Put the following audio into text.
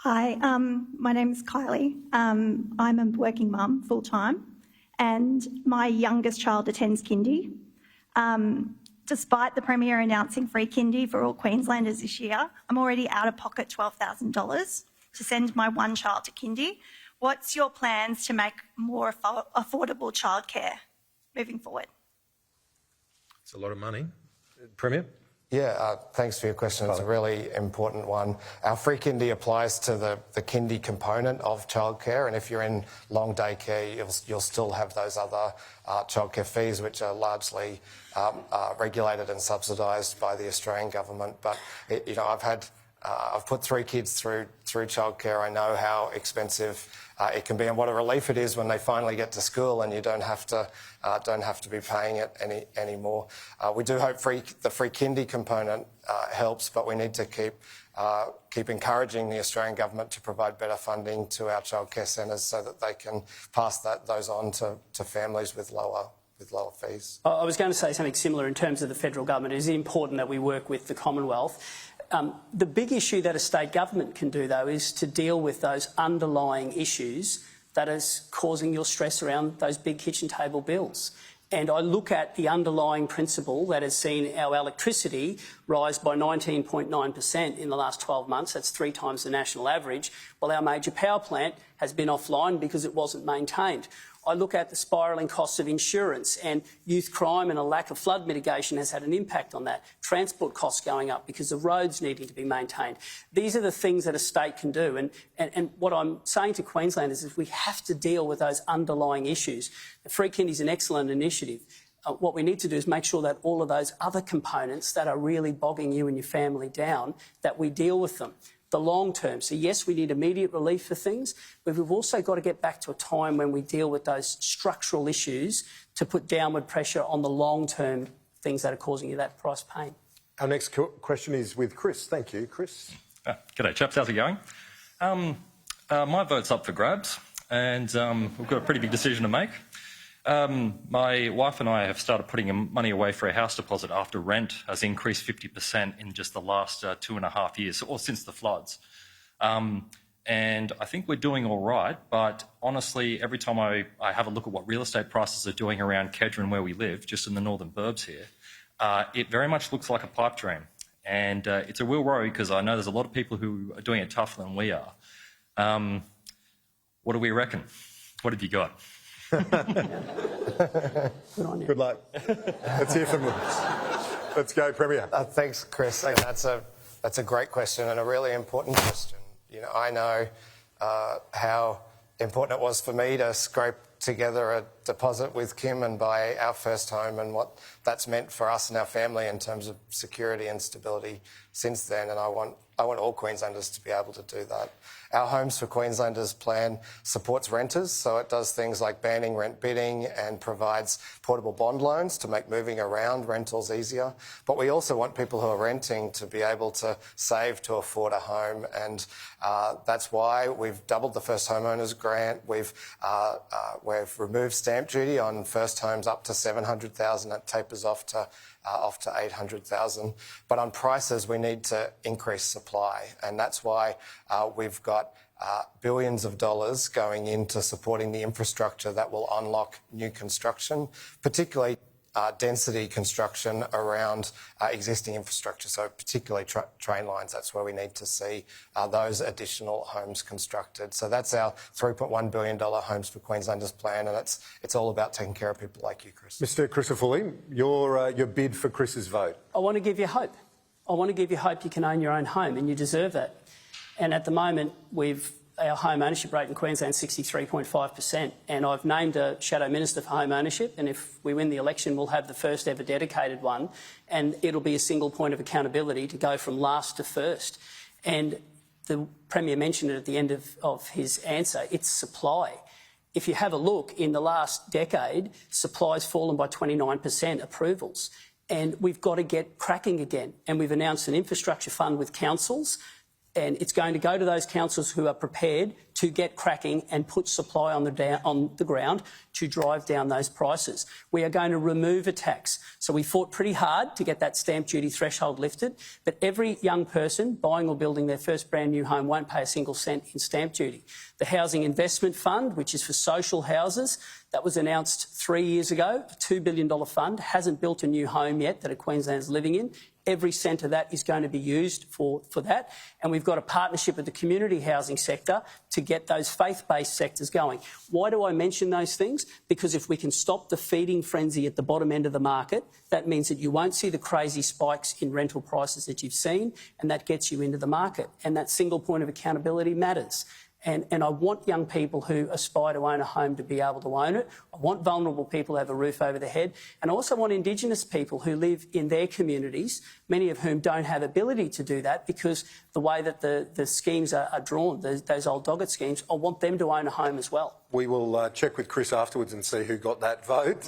Hi, my name is Kylie. I'm a working mum full-time and my youngest child attends kindy. Despite the Premier announcing free kindy for all Queenslanders this year, I'm already out of pocket $12,000 to send my one child to kindy. What's your plans to make more affordable childcare moving forward? It's a lot of money. Premier? Yeah, thanks for your question. It's a really important one. Our free kindy applies to the kindy component of childcare, and if you're in long day care, you'll still have those other childcare fees, which are largely regulated and subsidised by the Australian government. But I've put 3 kids through childcare. I know how expensive it can be, and what a relief it is when they finally get to school and you don't have to be paying it anymore. We do hope the free kindy component helps, but we need to keep encouraging the Australian government to provide better funding to our childcare centres so that they can pass those on to families with lower fees. I was going to say something similar in terms of the federal government. It is important that we work with the Commonwealth. The big issue that a state government can do, though, is to deal with those underlying issues that is causing your stress around those big kitchen table bills. And I look at the underlying principle that has seen our electricity rise by 19.9% in the last 12 months. That's 3 times the national average, while our major power plant has been offline because it wasn't maintained. I look at the spiralling costs of insurance, and youth crime and a lack of flood mitigation has had an impact on that. Transport costs going up because of roads needing to be maintained. These are the things that a state can do. And what I'm saying to Queenslanders is we have to deal with those underlying issues. The free kindy is an excellent initiative. What we need to do is make sure that all of those other components that are really bogging you and your family down, that we deal with them. The long term. So yes, we need immediate relief for things, but we've also got to get back to a time when we deal with those structural issues to put downward pressure on the long term things that are causing you that price pain. Our next question is with Chris. Thank you, Chris. G'day, chaps. How's it going? My vote's up for grabs, and we've got a pretty big decision to make. My wife and I have started putting money away for a house deposit after rent has increased 50% in just the last 2.5 years, or since the floods. And I think we're doing all right, but honestly, every time I have a look at what real estate prices are doing around Kedron where we live, just in the northern burbs here, it very much looks like a pipe dream. And it's a real worry because I know there's a lot of people who are doing it tougher than we are. What do we reckon? What have you got? Good luck. Let's hear from them. Let's go, Premier. Thanks, Chris. That's a great question and a really important question. You know, I know how important it was for me to scrape together a deposit with Kim and buy our first home, and what that's meant for us and our family in terms of security and stability since then. And I want all Queenslanders to be able to do that. Our Homes for Queenslanders plan supports renters, so it does things like banning rent bidding and provides portable bond loans to make moving around rentals easier. But we also want people who are renting to be able to save to afford a home, and that's why we've doubled the First Homeowners Grant. We've removed stamp duty on first homes up to $700,000. That tapers off to $800,000. But on prices, we need to increase supply, and that's why we've got billions of dollars going into supporting the infrastructure that will unlock new construction, particularly density construction around existing infrastructure, so particularly train lines. That's where we need to see those additional homes constructed. So that's our $3.1 billion Homes for Queenslanders plan, and it's all about taking care of people like you, Chris. Mr Crisafulli, your bid for Chris's vote. I want to give you hope. I want to give you hope you can own your own home, and you deserve that. And at the moment, our home ownership rate in Queensland is 63.5%, and I've named a shadow minister for home ownership, and if we win the election, we'll have the first ever dedicated one, and it'll be a single point of accountability to go from last to first. And the Premier mentioned it at the end of his answer, it's supply. If you have a look, in the last decade, supply's fallen by 29%, approvals, and we've got to get cracking again. And we've announced an infrastructure fund with councils, and it's going to go to those councils who are prepared to get cracking and put supply on the ground to drive down those prices. We are going to remove a tax. So we fought pretty hard to get that stamp duty threshold lifted, but every young person buying or building their first brand new home won't pay a single cent in stamp duty. The Housing Investment Fund, which is for social houses, that was announced 3 years ago, a $2 billion fund, hasn't built a new home yet that a Queenslander is living in. Every cent of that is going to be used for that. And we've got a partnership with the community housing sector to get those faith-based sectors going. Why do I mention those things? Because if we can stop the feeding frenzy at the bottom end of the market, that means that you won't see the crazy spikes in rental prices that you've seen, and that gets you into the market. And that single point of accountability matters. And I want young people who aspire to own a home to be able to own it. I want vulnerable people to have a roof over their head. And I also want Indigenous people who live in their communities, many of whom don't have ability to do that because the way that the schemes are drawn, those old Doggett schemes, I want them to own a home as well. We will check with Chris afterwards and see who got that vote.